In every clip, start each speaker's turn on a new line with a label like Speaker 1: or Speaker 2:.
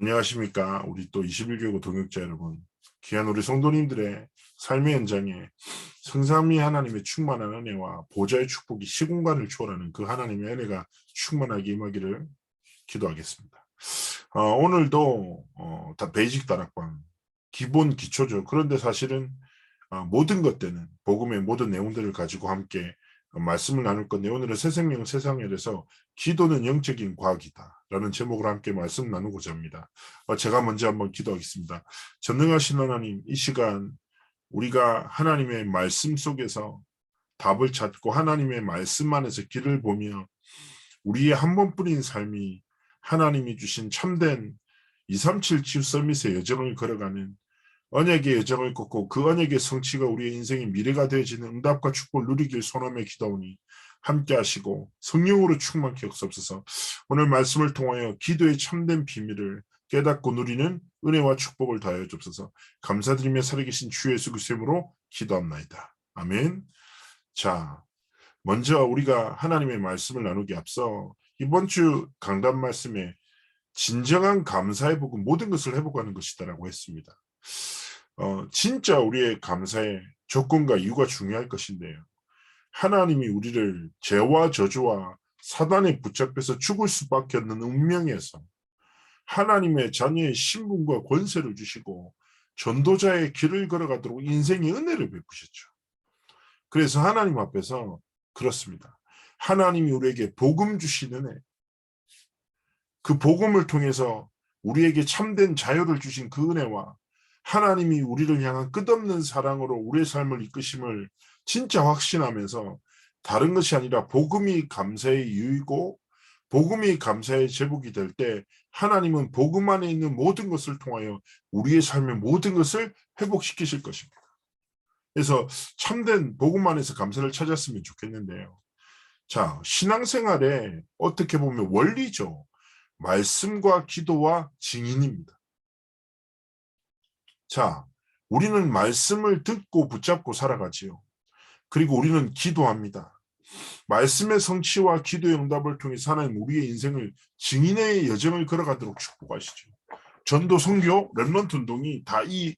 Speaker 1: 안녕하십니까. 우리 또 21교구 동역자 여러분. 귀한 우리 성도님들의 삶의 현장에 성삼위 하나님의 충만한 은혜와 보좌의 축복이 시공간을 초월하는 그 하나님의 은혜가 충만하게 임하기를 기도하겠습니다. 오늘도 다 베이직 다락방 기본 기초죠. 그런데 사실은 모든 것들은 복음의 모든 내용들을 가지고 함께 말씀을 나눌 건데 오늘은 새생명 세상열에서 기도는 영적인 과학이다 라는 제목으로 함께 말씀 나누고자 합니다. 제가 먼저 한번 기도하겠습니다. 전능하신 하나님, 이 시간 우리가 하나님의 말씀 속에서 답을 찾고 하나님의 말씀 안에서 길을 보며 우리의 한 번뿐인 삶이 하나님이 주신 참된 237 치유 서밋의 여정을 걸어가는 언약의 여정을 걷고 그 언약의 성취가 우리의 인생의 미래가 되어지는 응답과 축복을 누리길 소원하며 기도하오니 함께 하시고 성령으로 충만케 역사옵소서. 오늘 말씀을 통하여 기도의 참된 비밀을 깨닫고 누리는 은혜와 축복을 더하여 주옵소서. 감사드리며 살아계신 주 예수 그리스도의 이름으로 기도합나이다. 아멘. 자, 먼저 우리가 하나님의 말씀을 나누기 앞서 이번 주 강단 말씀에 진정한 감사의 복은 모든 것을 회복하는 것이다라고 했습니다. 진짜 우리의 감사의 조건과 이유가 중요할 것인데요. 하나님이 우리를 죄와 저주와 사단에 붙잡혀서 죽을 수밖에 없는 운명에서 하나님의 자녀의 신분과 권세를 주시고 전도자의 길을 걸어가도록 인생의 은혜를 베푸셨죠. 그래서 하나님 앞에서 그렇습니다. 하나님이 우리에게 복음 주신 은혜, 그 복음을 통해서 우리에게 참된 자유를 주신 그 은혜와 하나님이 우리를 향한 끝없는 사랑으로 우리의 삶을 이끄심을 진짜 확신하면서 다른 것이 아니라 복음이 감사의 이유이고 복음이 감사의 제복이 될 때 하나님은 복음 안에 있는 모든 것을 통하여 우리의 삶의 모든 것을 회복시키실 것입니다. 그래서 참된 복음 안에서 감사를 찾았으면 좋겠는데요. 자, 신앙생활에 어떻게 보면 원리죠. 말씀과 기도와 증인입니다. 자, 우리는 말씀을 듣고 붙잡고 살아가지요. 그리고 우리는 기도합니다. 말씀의 성취와 기도의 응답을 통해 하나님 우리의 인생을 증인의 여정을 걸어가도록 축복하시죠. 전도, 선교, 렘넌트 운동이 다 이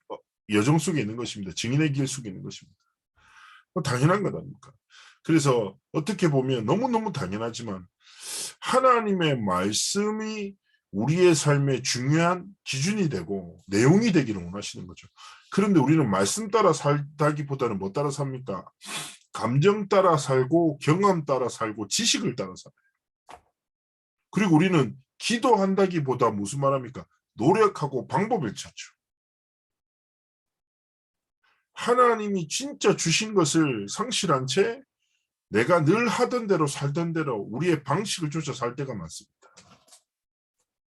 Speaker 1: 여정 속에 있는 것입니다. 증인의 길 속에 있는 것입니다. 당연한 것 아닙니까? 그래서 어떻게 보면 너무너무 당연하지만 하나님의 말씀이 우리의 삶의 중요한 기준이 되고 내용이 되기를 원하시는 거죠. 그런데 우리는 말씀 따라 살다기보다는 뭐 따라 삽니까? 감정 따라 살고 경험 따라 살고 지식을 따라 살아요. 그리고 우리는 기도한다기보다 무슨 말합니까? 노력하고 방법을 찾죠. 하나님이 진짜 주신 것을 상실한 채 내가 늘 하던 대로 살던 대로 우리의 방식을 쫓아 살 때가 많습니다.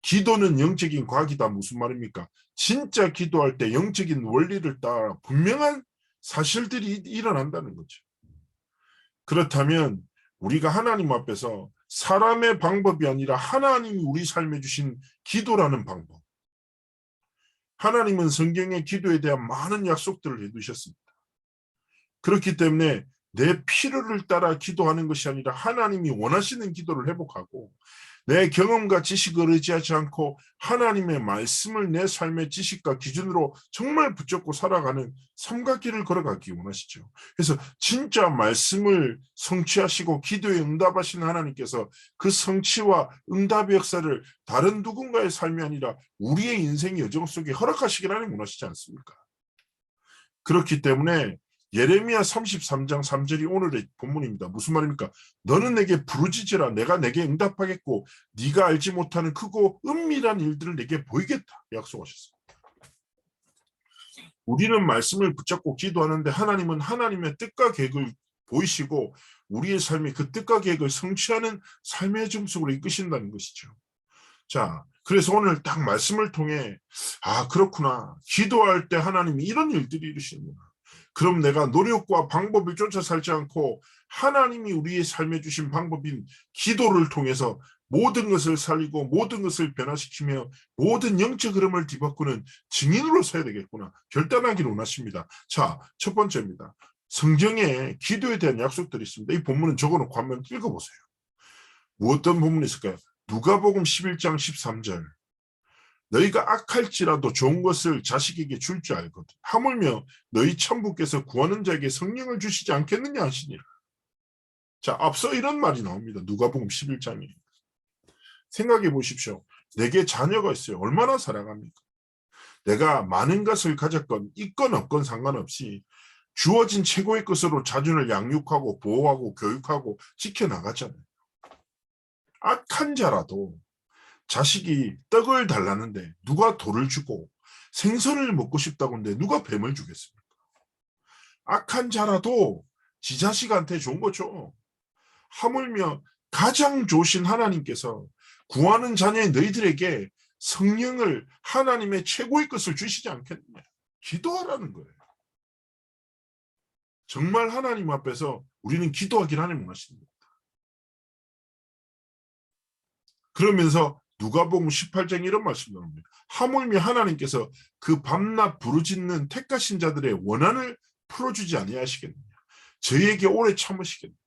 Speaker 1: 기도는 영적인 과학이다 무슨 말입니까? 진짜 기도할 때 영적인 원리를 따라 분명한 사실들이 일어난다는 거죠. 그렇다면 우리가 하나님 앞에서 사람의 방법이 아니라 하나님이 우리 삶에 주신 기도라는 방법. 하나님은 성경의 기도에 대한 많은 약속들을 해두셨습니다. 그렇기 때문에 내 필요를 따라 기도하는 것이 아니라 하나님이 원하시는 기도를 회복하고 내 경험과 지식을 의지하지 않고 하나님의 말씀을 내 삶의 지식과 기준으로 정말 붙잡고 살아가는 삼각길을 걸어가기 원하시죠. 그래서 진짜 말씀을 성취하시고 기도에 응답하시는 하나님께서 그 성취와 응답의 역사를 다른 누군가의 삶이 아니라 우리의 인생 여정 속에 허락하시길 하나님 원하시지 않습니까? 그렇기 때문에 예레미야 33장 3절이 오늘의 본문입니다. 무슨 말입니까? 너는 내게 부르짖으라 내가 내게 응답하겠고 네가 알지 못하는 크고 은밀한 일들을 내게 보이겠다 약속하셨습니다. 우리는 말씀을 붙잡고 기도하는데 하나님은 하나님의 뜻과 계획을 보이시고 우리의 삶이 그 뜻과 계획을 성취하는 삶의 정속으로 이끄신다는 것이죠. 자, 그래서 오늘 딱 말씀을 통해 그렇구나. 기도할 때 하나님이 이런 일들이 이루시는구나. 그럼 내가 노력과 방법을 쫓아 살지 않고 하나님이 우리의 삶에 주신 방법인 기도를 통해서 모든 것을 살리고 모든 것을 변화시키며 모든 영적 흐름을 뒤바꾸는 증인으로 서야 되겠구나. 결단하기를 원하십니다. 자, 첫 번째입니다. 성경에 기도에 대한 약속들이 있습니다. 이 본문은 적어놓고 한번 읽어보세요. 어떤 본문이 있을까요? 누가복음 11장 13절. 너희가 악할지라도 좋은 것을 자식에게 줄 줄 알거든. 하물며 너희 천부께서 구하는 자에게 성령을 주시지 않겠느냐 하시니라. 자, 앞서 이런 말이 나옵니다. 누가복음 11장에. 생각해 보십시오. 내게 자녀가 있어요. 얼마나 사랑합니까? 내가 많은 것을 가졌건 있건 없건 상관없이 주어진 최고의 것으로 자손을 양육하고 보호하고 교육하고 지켜나가잖아요. 악한 자라도 자식이 떡을 달라는데 누가 돌을 주고 생선을 먹고 싶다고 하는데 누가 뱀을 주겠습니까? 악한 자라도 지 자식한테 좋은 거죠. 하물며 가장 좋으신 하나님께서 구하는 자녀의 너희들에게 성령을 하나님의 최고의 것을 주시지 않겠느냐. 기도하라는 거예요. 정말 하나님 앞에서 우리는 기도하기를 하나님 원하십니다. 그러면서 누가복음 18장 이런 말씀 나옵니다. 하물며 하나님께서 그 밤낮 부르짖는 택하신 자들의 원한을 풀어주지 아니하시겠느냐. 저희에게 오래 참으시겠느냐.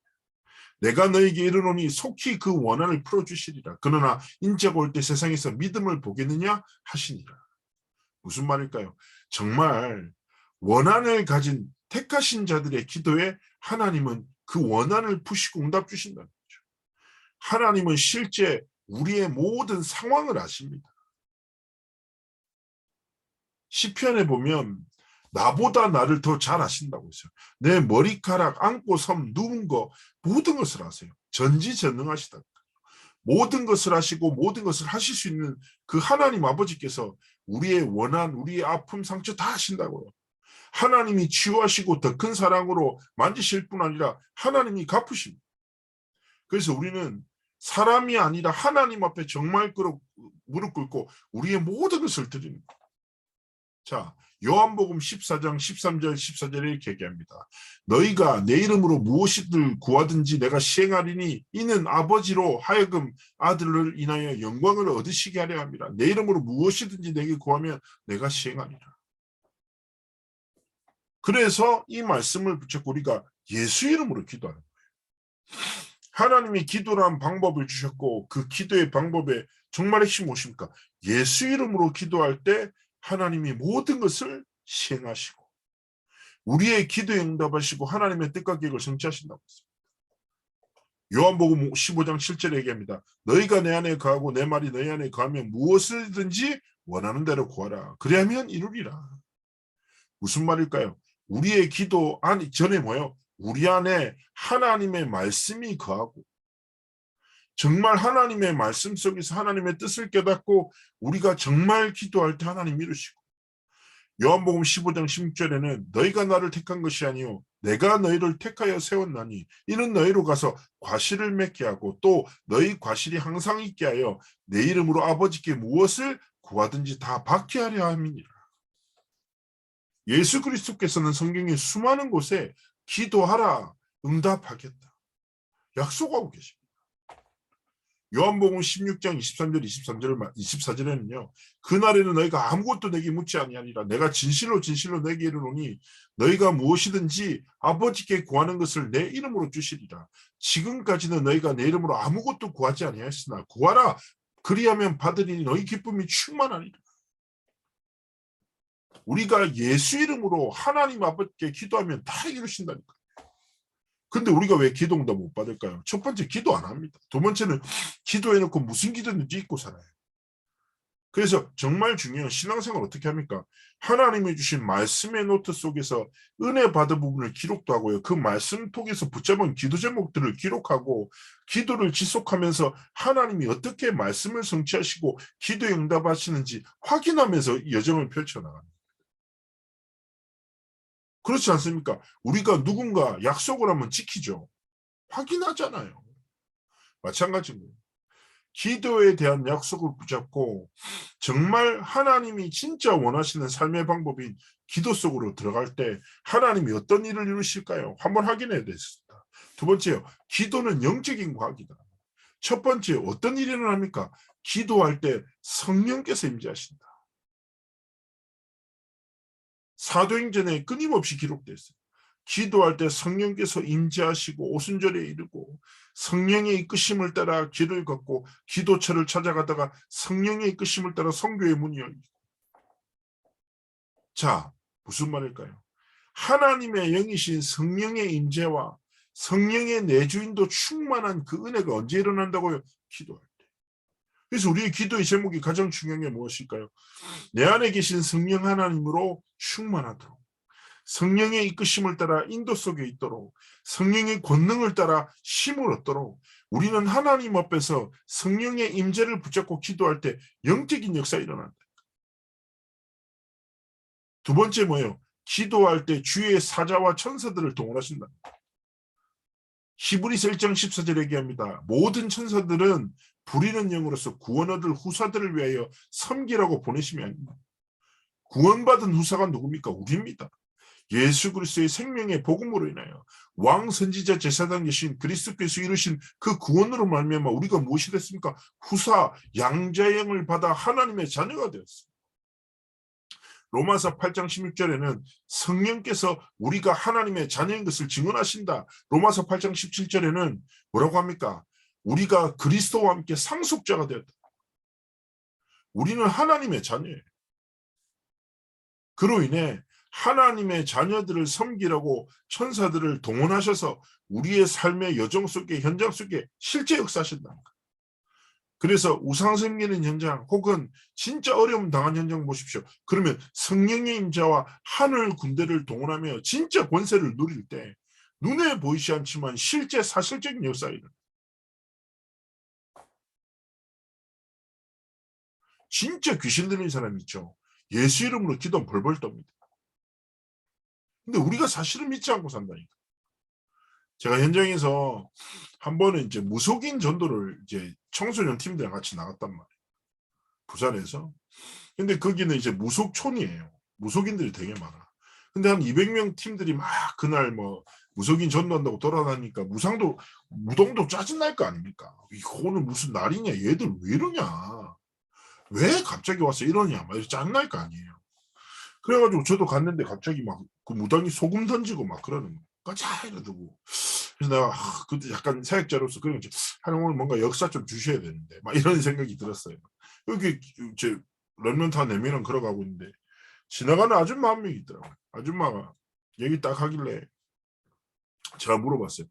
Speaker 1: 내가 너에게 이르노니 속히 그 원한을 풀어주시리라. 그러나 인자가 올 때 세상에서 믿음을 보겠느냐 하시니라. 무슨 말일까요? 정말 원한을 가진 택하신 자들의 기도에 하나님은 그 원한을 푸시고 응답 주신다는 거죠. 하나님은 실제 우리의 모든 상황을 아십니다. 시편에 보면 나보다 나를 더 잘 아신다고 했어요. 내 머리카락, 안고 섬, 누운 거 모든 것을 아세요. 전지전능하시다. 모든 것을 하시고 모든 것을 하실 수 있는 그 하나님 아버지께서 우리의 원한, 우리의 아픔, 상처 다 하신다고요. 하나님이 치유하시고 더 큰 사랑으로 만지실 뿐 아니라 하나님이 갚으십니다. 그래서 우리는 사람이 아니라 하나님 앞에 정말 무릎 꿇고 우리의 모든 것을 드리는 거예요. 자, 요한복음 14장 13절 14절에 이렇게 얘기합니다. 너희가 내 이름으로 무엇이든 구하든지 내가 시행하리니 이는 아버지로 하여금 아들을 인하여 영광을 얻으시게 하려 합니다. 내 이름으로 무엇이든지 내게 구하면 내가 시행하리라. 그래서 이 말씀을 붙잡고 우리가 예수 이름으로 기도하는 거예요. 하나님이 기도라는 방법을 주셨고 그 기도의 방법에 정말 핵심 무엇입니까? 예수 이름으로 기도할 때 하나님이 모든 것을 시행하시고 우리의 기도에 응답하시고 하나님의 뜻과 계획을 성취하신다고 했습니다. 요한복음 15장 7절에 얘기합니다. 너희가 내 안에 거하고 내 말이 너희 안에 거하면 무엇이든지 원하는 대로 구하라. 그리하면 이루리라. 무슨 말일까요? 우리의 기도 전에 뭐예요? 우리 안에 하나님의 말씀이 거하고 정말 하나님의 말씀 속에서 하나님의 뜻을 깨닫고 우리가 정말 기도할 때 하나님 이루시고 요한복음 15장 16절에는 너희가 나를 택한 것이 아니요 내가 너희를 택하여 세웠나니 이는 너희로 가서 과실을 맺게 하고 또 너희 과실이 항상 있게 하여 내 이름으로 아버지께 무엇을 구하든지 다 받게 하려 함이니라. 예수 그리스도께서는 성경의 수많은 곳에 기도하라 응답하겠다 약속하고 계십니다. 요한복음 16장 23절 24절에는요. 그날에는 너희가 아무것도 내게 묻지 아니하니라. 내가 진실로 진실로 내게 이르노니 너희가 무엇이든지 아버지께 구하는 것을 내 이름으로 주시리라. 지금까지는 너희가 내 이름으로 아무것도 구하지 아니하였으나 구하라. 그리하면 받으리니 너희 기쁨이 충만하리라. 우리가 예수 이름으로 하나님 아버지께 기도하면 다 이루신다니까. 근데 우리가 왜 기도 응답 못 받을까요? 첫 번째 기도 안 합니다. 두 번째는 기도해놓고 무슨 기도인지 잊고 살아요. 그래서 정말 중요한 신앙생활 어떻게 합니까? 하나님이 주신 말씀의 노트 속에서 은혜 받은 부분을 기록도 하고요. 그 말씀 통해서 붙잡은 기도 제목들을 기록하고 기도를 지속하면서 하나님이 어떻게 말씀을 성취하시고 기도에 응답하시는지 확인하면서 여정을 펼쳐나갑니다. 그렇지 않습니까? 우리가 누군가 약속을 하면 지키죠. 확인하잖아요. 마찬가지입니다. 기도에 대한 약속을 붙잡고 정말 하나님이 진짜 원하시는 삶의 방법인 기도 속으로 들어갈 때 하나님이 어떤 일을 이루실까요? 한번 확인해야 되겠습니다. 두 번째요. 기도는 영적인 과학이다. 첫 번째 어떤 일이 일어납니까? 기도할 때 성령께서 임재하신다. 사도행전에 끊임없이 기록되어 있어요. 기도할 때 성령께서 임재하시고 오순절에 이르고 성령의 이끄심을 따라 길을 걷고 기도처를 찾아가다가 성령의 이끄심을 따라 성교의 문이 열리고. 자, 무슨 말일까요? 하나님의 영이신 성령의 임재와 성령의 내주인도 충만한 그 은혜가 언제 일어난다고요? 기도할 때. 그래서 우리의 기도의 제목이 가장 중요한 게 무엇일까요? 내 안에 계신 성령 하나님으로 충만하도록, 성령의 이끄심을 따라 인도 속에 있도록, 성령의 권능을 따라 힘을 얻도록 우리는 하나님 앞에서 성령의 임재를 붙잡고 기도할 때 영적인 역사가 일어난다. 두 번째 뭐예요? 기도할 때 주의 사자와 천사들을 동원하신다. 히브리서 1장 14절에 얘기합니다. 모든 천사들은 부리는 영으로서 구원 얻을 후사들을 위하여 섬기라고 보내심이 아닙니다. 구원받은 후사가 누굽니까? 우리입니다. 예수 그리스도의 생명의 복음으로 인하여 왕 선지자 제사장 계신 그리스도께서 이루신 그 구원으로 말미암아 우리가 무엇이 됐습니까? 후사 양자형을 받아 하나님의 자녀가 되었습니다. 로마서 8장 16절에는 성령께서 우리가 하나님의 자녀인 것을 증언하신다. 로마서 8장 17절에는 뭐라고 합니까? 우리가 그리스도와 함께 상속자가 되었다. 우리는 하나님의 자녀예요. 그로 인해 하나님의 자녀들을 섬기라고 천사들을 동원하셔서 우리의 삶의 여정 속에, 현장 속에 실제 역사하신다. 그래서 우상 섬기는 현장 혹은 진짜 어려움 당한 현장 보십시오. 그러면 성령의 임재와 하늘 군대를 동원하며 진짜 권세를 누릴 때 눈에 보이지 않지만 실제 사실적인 역사가 일어나요. 진짜 귀신 들린 사람 있죠. 예수 이름으로 기도하면 벌벌 떱니다. 근데 우리가 사실은 믿지 않고 산다니까. 제가 현장에서 한 번은 이제 무속인 전도를 이제 청소년 팀들이랑 같이 나갔단 말이에요. 부산에서. 근데 거기는 이제 무속촌이에요. 무속인들이 되게 많아. 근데 한 200명 팀들이 막 그날 뭐 무속인 전도한다고 돌아다니니까 무당도 짜증날 거 아닙니까? 오늘 무슨 날이냐? 얘들 왜 이러냐? 왜 갑자기 와서 이러냐? 막 짜증날 거 아니에요. 그래가지고 저도 갔는데 갑자기 막 그 무당이 소금 던지고 막 그러는 거야. 까자 이러고. 그래서 내가 그때 약간 사역자로서 그런 하나님 오늘 뭔가 역사 좀 주셔야 되는데 막 이런 생각이 들었어요. 여기 제 런던 타 4명이랑 걸어가고 있는데 지나가는 아줌마 한 명이 있더라고요. 아줌마가 얘기 딱 하길래 제가 물어봤어요.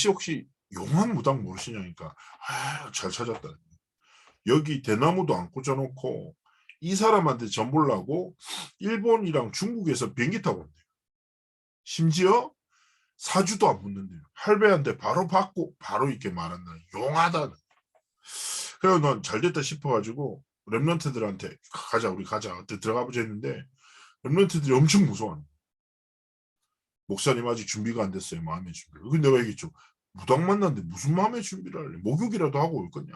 Speaker 1: 혹시 용한 무당 모르시냐니까 잘 찾았다. 여기 대나무도 안 꽂아놓고 이 사람한테 전 보려고 일본이랑 중국에서 비행기 타고 온대요. 심지어 사주도 안 묻는데요. 할배한테 바로 받고 바로 이렇게 말한다. 용하다. 그래서 난 잘됐다 싶어가지고 랩런트들한테 가자 우리 가자 그때 들어가 보자 했는데 랩런트들이 엄청 무서워하는 목사님 아직 준비가 안 됐어요. 마음의 준비. 근데 내가 얘기했죠. 무당 만났는데 무슨 마음의 준비를 할래? 목욕이라도 하고 올 거냐.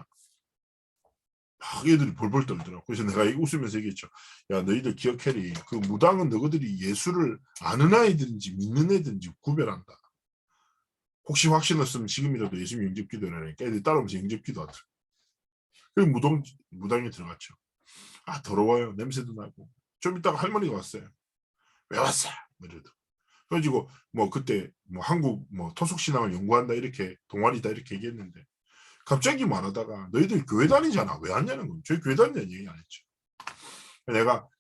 Speaker 1: 막 애들이 벌벌 떨더라고. 그래서 내가 웃으면서 얘기했죠. 야 너희들 기억해리. 그 무당은 너희들이 예수를 아는 아이든지 믿는 애든지 구별한다. 혹시 확신 없으면 지금이라도 예수님 영접 기도를 하니까 애들이 따라오면서 영접 기도하더라고. 그리고 무당에 들어갔죠. 아 더러워요. 냄새도 나고. 좀 이따가 할머니가 왔어요. 왜 왔어? 이러더라고. 그래가지고 뭐 그때 뭐 한국 뭐 토속신앙을 연구한다 이렇게 동아리다 이렇게 얘기했는데 갑자기 말하다가 너희들 교회 다니잖아. 왜 왔냐는 거예요. 저희 교회 다니냐는 얘기 안 했죠.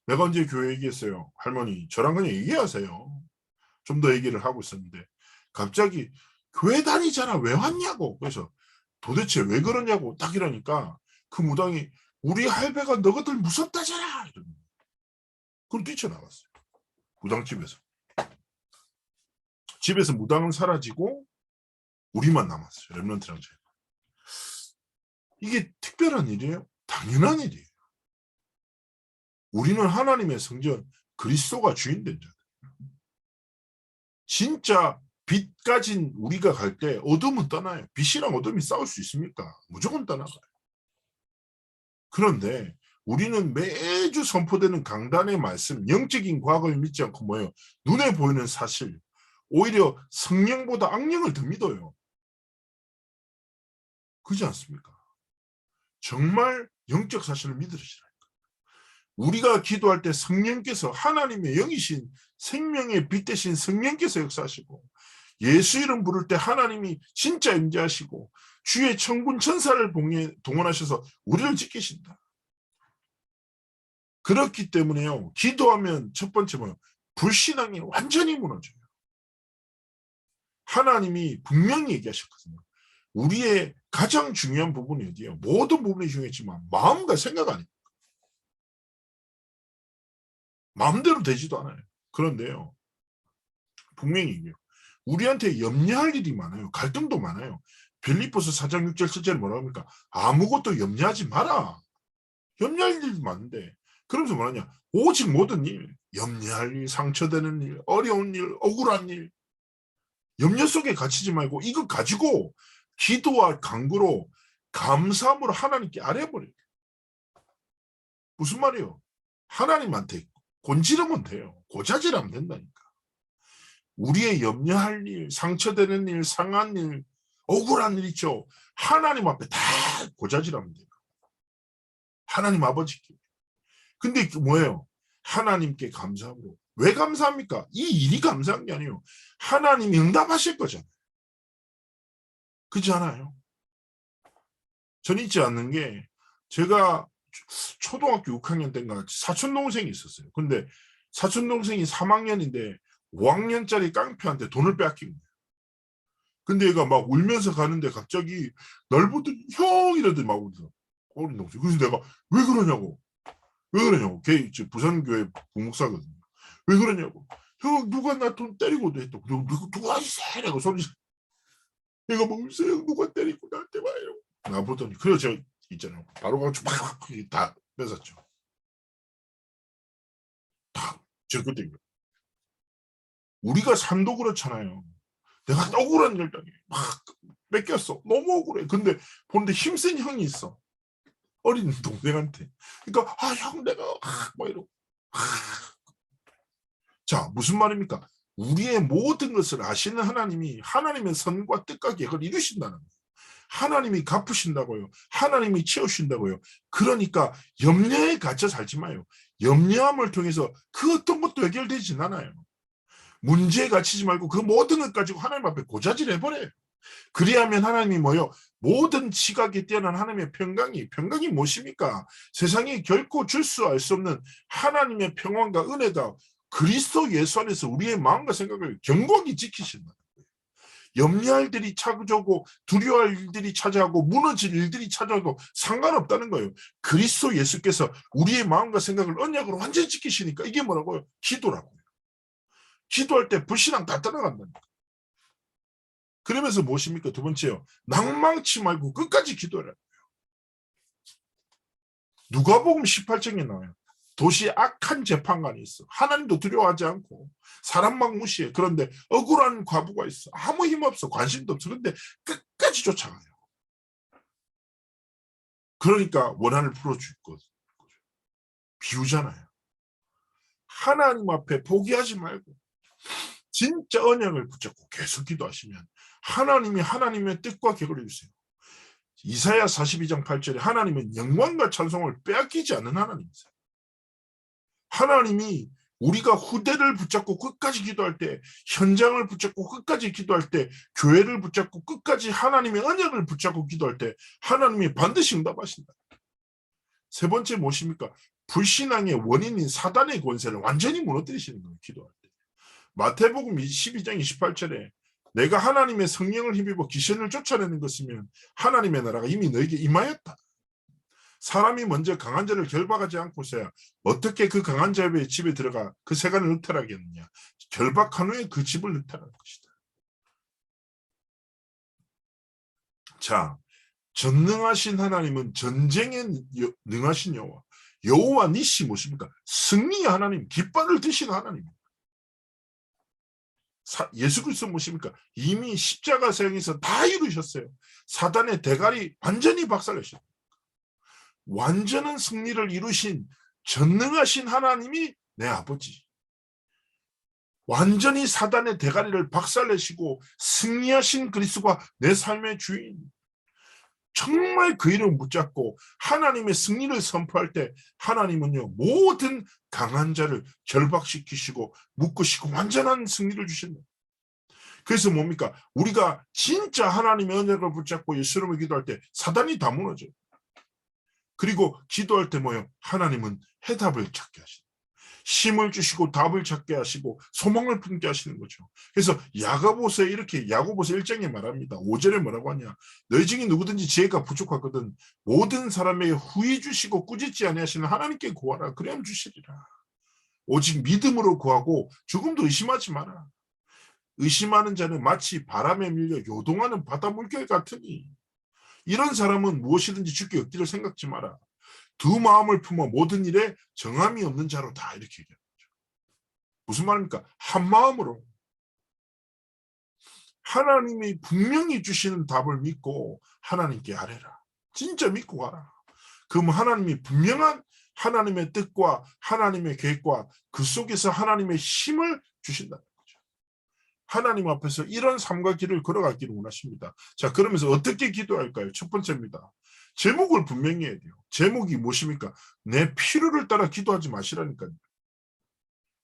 Speaker 1: 내가 언제 교회 얘기했어요. 할머니 저랑 그냥 얘기하세요. 좀 더 얘기를 하고 있었는데 갑자기 교회 다니잖아. 왜 왔냐고. 그래서 도대체 왜 그러냐고 딱 이러니까 그 무당이 우리 할배가 너희들 무섭다잖아. 이러는 거예요. 그럼 뛰쳐나갔어요. 무당집에서. 집에서 무당은 사라지고 우리만 남았어요. 랩런트랑 제가. 이게 특별한 일이에요? 당연한 일이에요. 우리는 하나님의 성전 그리스도가 주인된 자들. 진짜 빛 가진 우리가 갈 때 어둠은 떠나요. 빛이랑 어둠이 싸울 수 있습니까? 무조건 떠나가요. 그런데 우리는 매주 선포되는 강단의 말씀, 영적인 과거를 믿지 않고 뭐예요? 눈에 보이는 사실, 오히려 성령보다 악령을 더 믿어요. 그렇지 않습니까? 정말 영적 사실을 믿으시라니까. 우리가 기도할 때 성령께서 하나님의 영이신 생명의 빛 대신 성령께서 역사하시고 예수 이름 부를 때 하나님이 진짜 임재하시고 주의 천군 천사를 동원하셔서 우리를 지키신다. 그렇기 때문에요. 기도하면 첫 번째 뭐예요? 불신앙이 완전히 무너져요. 하나님이 분명히 얘기하셨거든요. 우리의 가장 중요한 부분이 어디예요? 모든 부분이 중요했지만 마음과 생각 아닙니까? 마음대로 되지도 않아요. 그런데요. 분명히 얘기해요. 우리한테 염려할 일이 많아요. 갈등도 많아요. 빌립보서 4장 6절 7절 뭐라고 합니까? 아무것도 염려하지 마라. 염려할 일이 많은데 그러면서 뭐하냐? 오직 모든 일, 염려할 일, 상처되는 일, 어려운 일, 억울한 일 염려 속에 갇히지 말고 이거 가지고 기도와 간구로 감사함으로 하나님께 아뢰버려요. 무슨 말이에요? 하나님한테 곤지르면 돼요. 고자질하면 된다니까. 우리의 염려할 일, 상처되는 일, 상한 일, 억울한 일 있죠. 하나님 앞에 다 고자질하면 돼요. 하나님 아버지께. 근데 뭐예요? 하나님께 감사함으로. 왜 감사합니까? 이 일이 감사한 게 아니에요. 하나님이 응답하실 거잖아요. 그렇지 않아요? 전 잊지 않는 게 제가 초등학교 6학년 때인가 사촌동생이 있었어요. 근데 사촌동생이 3학년인데 5학년짜리 깡패한테 돈을 빼앗긴 거예요. 근데 얘가 막 울면서 가는데 갑자기 날 보더니 형 이러더니 막 울더라고. 어린 동생. 그래서 내가 왜 그러냐고. 왜 그러냐고. 걔 부산교회 부목사거든요. 왜 그러냐고. 형 누가 나 돈 때리고도 했다고. 누가 이세라고 소리. 얘가 뭐 울세요. 누가 때리고 나한테 와요. 나 보더니 그래 저 있잖아요. 바로 가지고 다 뺏었죠. 다. 저 그때 우리가 삶도 그렇잖아요. 내가 억울한 일 당해. 막 뺏겼어. 너무 억울해. 근데 보는데 힘센 형이 있어. 어린 동생한테. 그러니까 형 내가 막 이러고. 자 무슨 말입니까? 우리의 모든 것을 아시는 하나님이 하나님의 선과 뜻과 계획을 이루신다는 거예요. 하나님이 갚으신다고요. 하나님이 채우신다고요. 그러니까 염려에 갇혀 살지 마요. 염려함을 통해서 그 어떤 것도 해결되진 않아요. 문제에 갇히지 말고 그 모든 것 가지고 하나님 앞에 고자질 해버려요. 그리하면 하나님이 뭐요? 모든 지각에 뛰어난 하나님의 평강이 무엇입니까? 세상이 결코 줄 수 알 수 없는 하나님의 평안과 은혜가 그리스도 예수 안에서 우리의 마음과 생각을 견고하게 지키신다. 염려할 일이 찾아오고 두려워할 일들이 찾아오고 무너질 일들이 찾아오고 상관없다는 거예요. 그리스도 예수께서 우리의 마음과 생각을 언약으로 완전히 지키시니까 이게 뭐라고요? 기도라고요. 기도할 때 불신앙 다 떠나간다니까. 그러면서 무엇입니까? 두 번째요. 낭망치 말고 끝까지 기도해라. 누가복음 18장에 나와요. 도시에 악한 재판관이 있어. 하나님도 두려워하지 않고 사람 막 무시해. 그런데 억울한 과부가 있어. 아무 힘 없어. 관심도 없어. 그런데 끝까지 쫓아가요. 그러니까 원한을 풀어줄 거죠. 비유잖아요. 하나님 앞에 포기하지 말고 진짜 언약을 붙잡고 계속 기도하시면 하나님이 하나님의 뜻과 계획을 이루세요. 이사야 42장 8절에 하나님은 영광과 찬송을 빼앗기지 않는 하나님이세요. 하나님이 우리가 후대를 붙잡고 끝까지 기도할 때, 현장을 붙잡고 끝까지 기도할 때, 교회를 붙잡고 끝까지 하나님의 언약을 붙잡고 기도할 때 하나님이 반드시 응답하신다. 세 번째 무엇입니까? 불신앙의 원인인 사단의 권세를 완전히 무너뜨리시는 거예요. 기도할 때. 마태복음 12장 28절에 내가 하나님의 성령을 힘입어 귀신을 쫓아내는 것이면 하나님의 나라가 이미 너에게 임하였다. 사람이 먼저 강한 자를 결박하지 않고서야 어떻게 그 강한 자의 집에 들어가 그 세간을 흡탈하겠느냐. 결박한 후에 그 집을 흡탈하는 것이다. 자, 전능하신 하나님은 전쟁에 능하신 여호와. 여호와 니시 무엇입니까? 승리의 하나님, 깃발을 드신 하나님입니다. 예수 그리스도 무엇입니까? 이미 십자가 사형에서 다 이루셨어요. 사단의 대가리 완전히 박살내셨어요. 완전한 승리를 이루신 전능하신 하나님이 내 아버지. 완전히 사단의 대가리를 박살내시고 승리하신 그리스도가 내 삶의 주인. 정말 그 이름 붙잡고 하나님의 승리를 선포할 때 하나님은요 모든 강한 자를 결박시키시고 묶으시고 완전한 승리를 주신다. 그래서 뭡니까? 우리가 진짜 하나님의 은혜를 붙잡고 예수님을 기도할 때 사단이 다 무너져요. 그리고 기도할 때 뭐예요? 하나님은 해답을 찾게 하시다. 힘을 주시고 답을 찾게 하시고 소망을 품게 하시는 거죠. 그래서 야고보서에 이렇게 야고보서 1장에 말합니다. 5절에 뭐라고 하냐? 너희 중에 누구든지 지혜가 부족하거든 모든 사람에게 후히 주시고 꾸짖지 아니하시는 하나님께 구하라. 그래야 주시리라. 오직 믿음으로 구하고 조금도 의심하지 마라. 의심하는 자는 마치 바람에 밀려 요동하는 바다 물결 같으니 이런 사람은 무엇이든지 주께 얻기를 생각지 마라. 두 마음을 품어 모든 일에 정함이 없는 자로다. 이렇게 얘기하는 거죠. 무슨 말입니까? 한 마음으로 하나님이 분명히 주시는 답을 믿고 하나님께 아뢰라. 진짜 믿고 가라. 그럼 하나님이 분명한 하나님의 뜻과 하나님의 계획과 그 속에서 하나님의 힘을 주신다는 거죠. 하나님 앞에서 이런 삶과 길을 걸어가기를 원하십니다. 자, 그러면서 어떻게 기도할까요? 첫 번째입니다. 제목을 분명히 해야 돼요. 제목이 무엇입니까? 내 필요를 따라 기도하지 마시라니까요.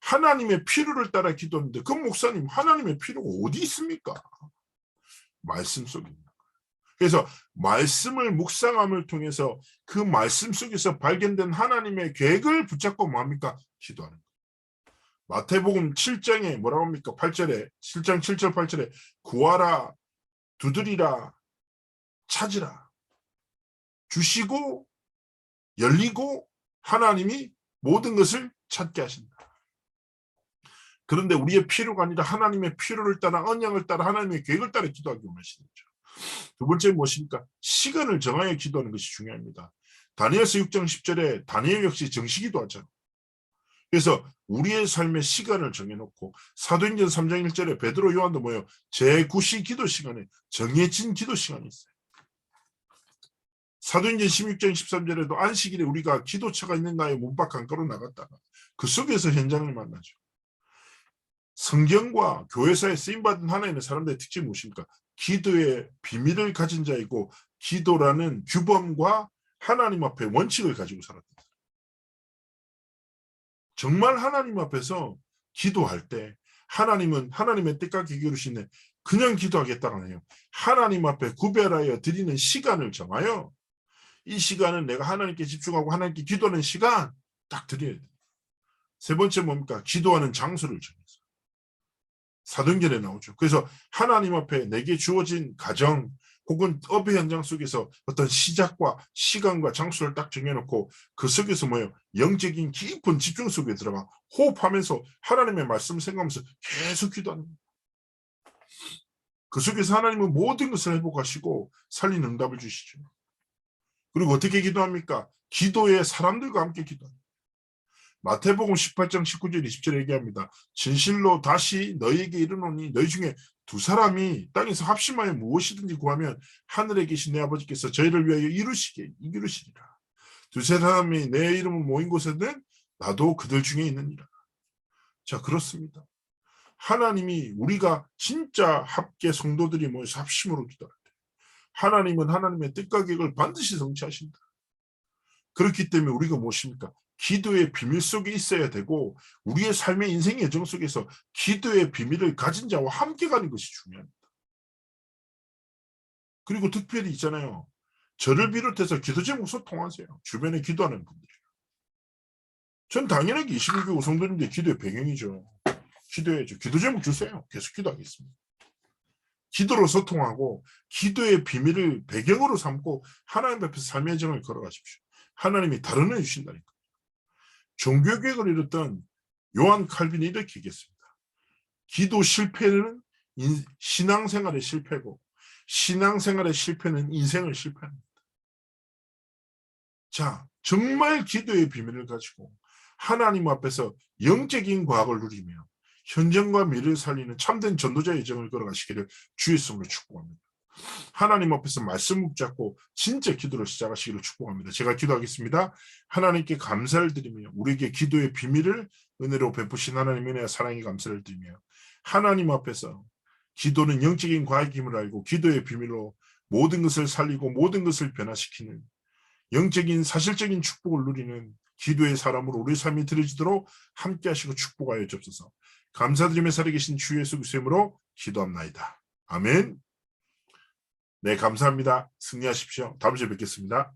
Speaker 1: 하나님의 필요를 따라 기도하는데 그 목사님 하나님의 필요가 어디 있습니까? 말씀 속에 있는 거예요. 그래서 말씀을 묵상함을 통해서 그 말씀 속에서 발견된 하나님의 계획을 붙잡고 뭐합니까? 기도하는 거예요. 마태복음 7장에 뭐라고 합니까? 8절에 7장 7절 8절에 구하라 두드리라 찾으라 주시고 열리고 하나님이 모든 것을 찾게 하신다. 그런데 우리의 필요가 아니라 하나님의 필요를 따라 언약을 따라 하나님의 계획을 따라 기도하기 원하시는 거죠. 두 번째 무엇입니까? 시간을 정하여 기도하는 것이 중요합니다. 다니엘서 6장 10절에 다니엘 역시 정시기도 하잖아요. 그래서 우리의 삶의 시간을 정해놓고 사도행전 3장 1절에 베드로 요한도 뭐예요? 제9시 기도 시간에 정해진 기도 시간이 있어요. 사도행전 16장 13절에도 안식일에 우리가 기도처가 있는가에 문밖 강가로 나갔다가 그 속에서 현장을 만나죠. 성경과 교회사에 쓰임받은 하나님의 사람들의 특징이 무엇입니까? 기도의 비밀을 가진 자이고 기도라는 규범과 하나님 앞에 원칙을 가지고 살았다. 정말 하나님 앞에서 기도할 때 하나님은 하나님의 뜻과 계획을 주시네 그냥 기도하겠다가 아니에요. 하나님 앞에 구별하여 드리는 시간을 정하여 이 시간은 내가 하나님께 집중하고 하나님께 기도하는 시간 딱 드려야 돼요. 세 번째 뭡니까? 기도하는 장소를 정해서. 사도행전에 나오죠. 그래서 하나님 앞에 내게 주어진 가정 혹은 업의 현장 속에서 어떤 시작과 시간과 장소를 딱 정해놓고 그 속에서 뭐예요? 영적인 깊은 집중 속에 들어가 호흡하면서 하나님의 말씀을 생각하면서 계속 기도하는 거예요. 그 속에서 하나님은 모든 것을 회복하시고 살리는 응답을 주시죠. 그리고 어떻게 기도합니까? 기도에 사람들과 함께 기도합니다. 마태복음 18장 19절 20절에 얘기합니다. 진실로 다시 너희에게 이르노니 너희 중에 두 사람이 땅에서 합심하여 무엇이든지 구하면 하늘에 계신 내 아버지께서 저희를 위하여 이루시리라. 두세 사람이 내 이름을 모인 곳에는 나도 그들 중에 있느니라. 자, 그렇습니다. 하나님이 우리가 진짜 합계 성도들이 모여서 합심으로 기도할 때 하나님은 하나님의 뜻과 계획을 반드시 성취하신다. 그렇기 때문에 우리가 무엇입니까? 기도의 비밀 속에 있어야 되고 우리의 삶의 인생의 여정 속에서 기도의 비밀을 가진 자와 함께 가는 것이 중요합니다. 그리고 특별히 있잖아요. 저를 비롯해서 기도 제목 소통하세요. 주변에 기도하는 분들이. 전 당연하게 21교회 성도님들 기도의 배경이죠. 기도해야죠. 기도 제목 주세요. 계속 기도하겠습니다. 기도로 소통하고 기도의 비밀을 배경으로 삼고 하나님 앞에서 삶의 여정을 걸어가십시오. 하나님이 다른 애 주신다니까. 종교개혁을 이뤘던 요한 칼빈이 이렇게 얘기했습니다. 기도 실패는 신앙생활의 실패고 신앙생활의 실패는 인생을 실패합니다. 자, 정말 기도의 비밀을 가지고 하나님 앞에서 영적인 과학을 누리며 현장과 미래를 살리는 참된 전도자의 여정을 걸어가시기를 주의 이름으로 축복합니다. 하나님 앞에서 말씀 붙잡고 진짜 기도를 시작하시기를 축복합니다. 제가 기도하겠습니다. 하나님께 감사를 드리며 우리에게 기도의 비밀을 은혜로 베푸신 하나님의 은혜와 사랑에 감사를 드리며 하나님 앞에서 기도는 영적인 과학임을 알고 기도의 비밀로 모든 것을 살리고 모든 것을 변화시키는 영적인 사실적인 축복을 누리는 기도의 사람으로 우리 삶이 들어지도록 함께 하시고 축복하여 주옵소서. 감사드리며 살아계신 주 예수 그리스도의 이름으로 기도합나이다. 아멘. 네, 감사합니다. 승리하십시오. 다음 주에 뵙겠습니다.